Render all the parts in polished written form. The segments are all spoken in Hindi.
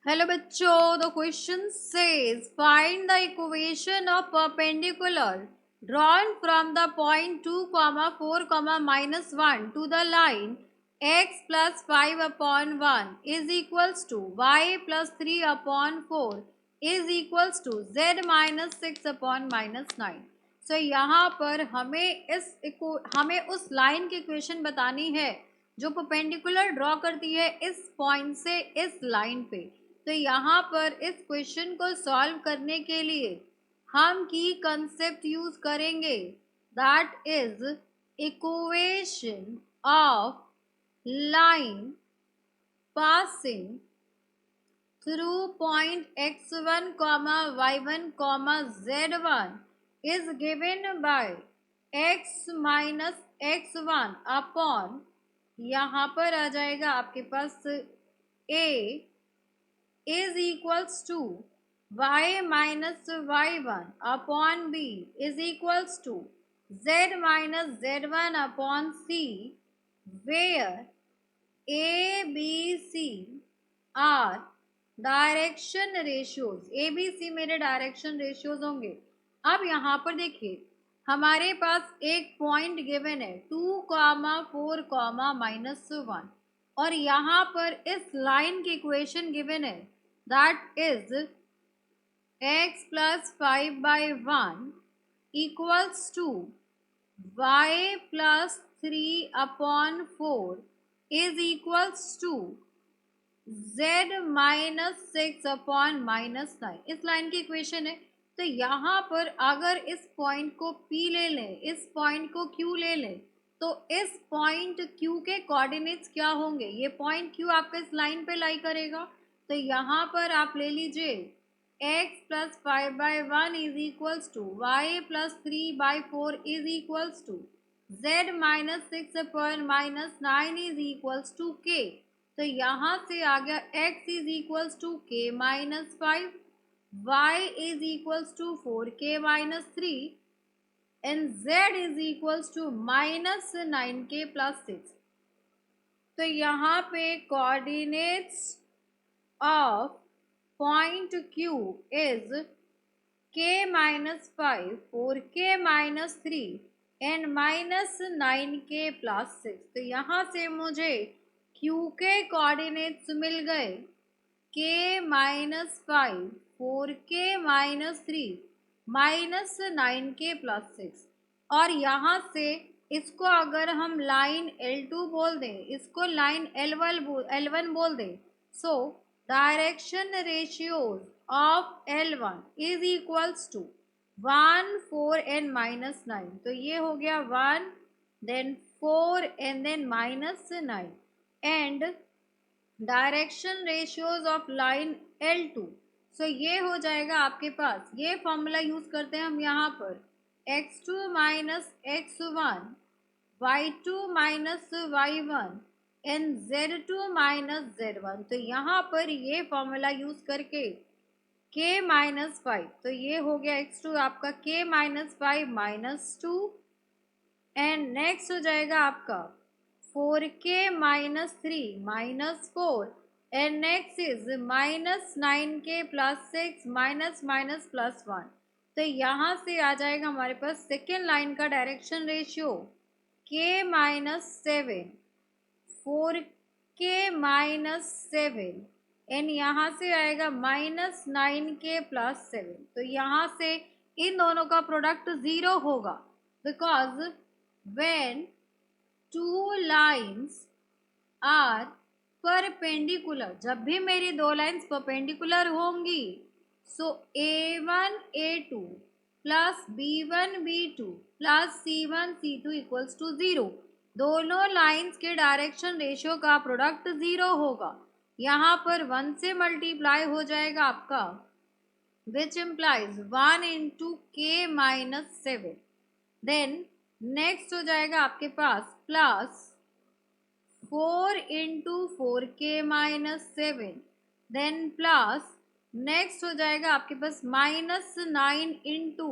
हेलो बच्चों, the question says find the equation of perpendicular drawn from the point 2, 4, -1 to the line x plus 5 upon 1 is equals to y plus 3 upon 4 is equals to z minus 6 upon -9। सो यहाँ पर हमें उस लाइन की इक्वेशन बतानी है जो परपेंडिकुलर ड्रॉ करती है इस पॉइंट से इस लाइन पे। तो यहाँ पर इस क्वेश्चन को सॉल्व करने के लिए हम की कंसेप्ट यूज करेंगे, that is equation of line passing through point x1, y1, z1 is given by x minus x1 upon, यहाँ पर आ जाएगा आपके पास a is equals to y minus y1 upon b is equals to z minus z1 upon c, where a, b, c are direction ratios. A B C मेरे डायरेक्शन रेशियोज होंगे। अब यहाँ पर देखिए हमारे पास एक पॉइंट गिवन है 2, 4, -1 और यहाँ पर इस लाइन की इक्वेशन गिवन है, that is x plus 5 by 1 equals to y plus 3 upon 4 is equals to z minus 6 upon -9। इस लाइन की इक्वेशन है। तो यहाँ पर अगर इस पॉइंट को P ले लें, इस पॉइंट को Q ले लें, तो इस पॉइंट Q के कोऑर्डिनेट्स क्या होंगे? ये पॉइंट Q आपका इस लाइन पे लाई करेगा। तो यहाँ पर आप ले लीजिए x plus 5 by 1 is equals to y plus 3 by 4 is equals to z minus 6 upon -9 is equals to k। तो यहाँ से आ गया x is equals to k minus 5, y is equals to 4k minus 3 and z is equals to minus 9k plus 6। तो यहाँ पे coordinates of point Q is k minus 5, 4k minus 3 and minus 9k plus 6। तो यहाँ से मुझे Q के कोऑर्डिनेट्स मिल गए k minus 5, 4k minus 3 minus 9k plus 6। और यहाँ से इसको अगर हम लाइन L2 बोल दें, इसको लाइन L1 बोल दें, so direction ratios of L1 is equals to 1, 4 and -9। तो ये हो गया 1, then 4 and then -9 and direction ratios of line L2। So ये हो जाएगा आपके पास, ये फॉर्मूला यूज करते हैं हम यहाँ पर x2 minus x1, y2 minus y1 and z2 minus z1। तो यहाँ पर ये फॉर्मूला यूज करके k माइनस 5, तो ये हो गया x2 आपका k माइनस 5 -2 एंड नेक्स्ट हो जाएगा आपका 4k minus 3 -4 and next is -9k plus 6 minus +1। तो यहाँ से आ जाएगा हमारे पास सेकेंड लाइन का direction ratio k minus 7, 4k minus 7 and यहाँ से आएगा -9k plus 7। तो यहाँ से इन दोनों का प्रोडक्ट 0 होगा, because when two lines are perpendicular, जब भी मेरी दो लाइन्स परपेंडिकुलर होंगी, so a1 a2 plus b1 b2 plus c1 c2 equals to 0। दोनों लाइंस के डायरेक्शन रेशियो का प्रोडक्ट 0 होगा। यहाँ पर 1 से मल्टीप्लाई हो जाएगा आपका, which implies 1 into k minus 7। Then next हो जाएगा आपके पास plus 4 into 4k minus 7। Then plus next हो जाएगा आपके पास -9 into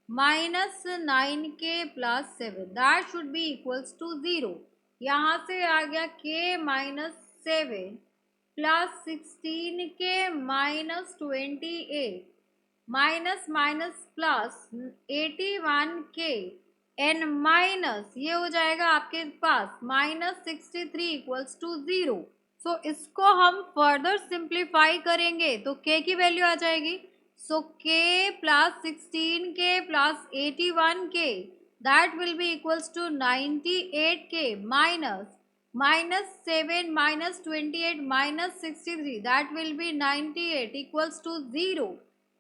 -9k plus 7, that should be equals to 0। यहाँ से आ गया k minus 7 plus 16k minus 28 minus minus plus 81k n minus ये हो जाएगा आपके पास माइनस 63 इक्वल्स टू 0। सो इसको हम फर्दर सिंप्लीफाई करेंगे तो k की वैल्यू आ जाएगी। So k plus 16k plus 81k that will be equals to 98k minus minus 7 minus 28 minus 63 that will be 98 equals to 0.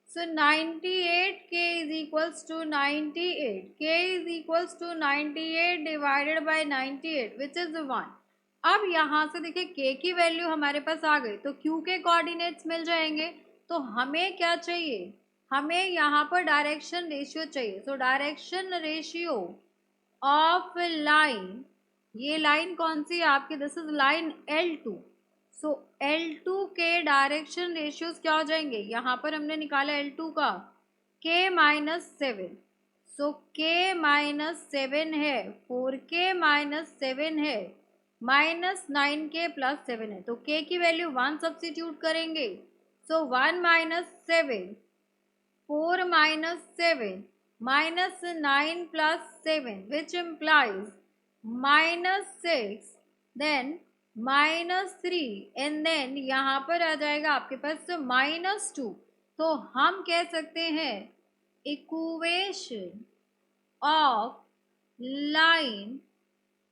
So 98k is equals to 98. K is equals to 98 divided by 98 which is 1. अब यहाँ से देखिए k की वैल्यू हमारे पास आ गई तो q के कोऑर्डिनेट्स मिल जाएंगे। तो हमें क्या चाहिए, हमें यहाँ पर डायरेक्शन रेशियो चाहिए। So direction ratio of line, ये लाइन कौन सी है आपकी, this is line L2। So L2 के डायरेक्शन रेशियोज क्या हो जाएंगे, यहाँ पर हमने निकाला L2 का k माइनस 7। सो k माइनस 7 है, 4k माइनस 7 है, माइनस 9k प्लस 7 है। तो k की वैल्यू 1 सब्स्टिट्यूट करेंगे। सो 1 minus 7, 4 minus 7 minus 9 plus 7 which implies minus 6 then minus 3 and then यहाँ पर आ जाएगा आपके पास minus 2। तो हम कह सकते हैं equation of line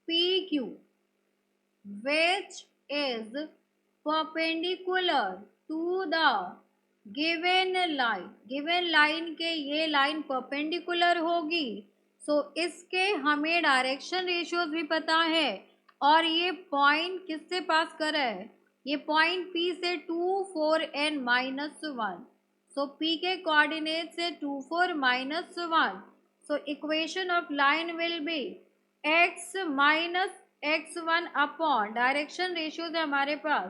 PQ which is perpendicular to the given line के ये लाइन परपेंडिकुलर होगी। सो इसके हमें डायरेक्शन रेशियोज भी पता है और ये पॉइंट किससे पास कर रहा है, ये पॉइंट P से 2 4 n माइनस 1। सो P के कोऑर्डिनेट से 2 4 minus 1। So equation of line will be x minus x1 upon direction ratios है हमारे पास,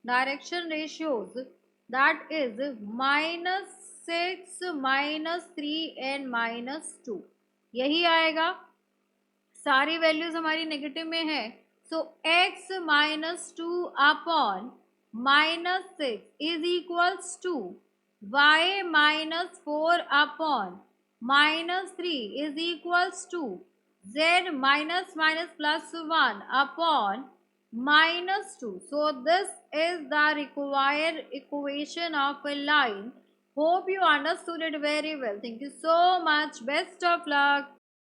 direction ratios that is minus 6 minus 3 and minus 2 यही आएगा। सारी वैल्यूज हमारी नेगेटिव में है। So x minus 2 upon minus 6 is equals to y minus 4 upon minus 3 is equals to z minus minus plus 1 upon minus 2. So this is the required equation of a line. Hope you understood it very well. Thank you so much. Best of luck.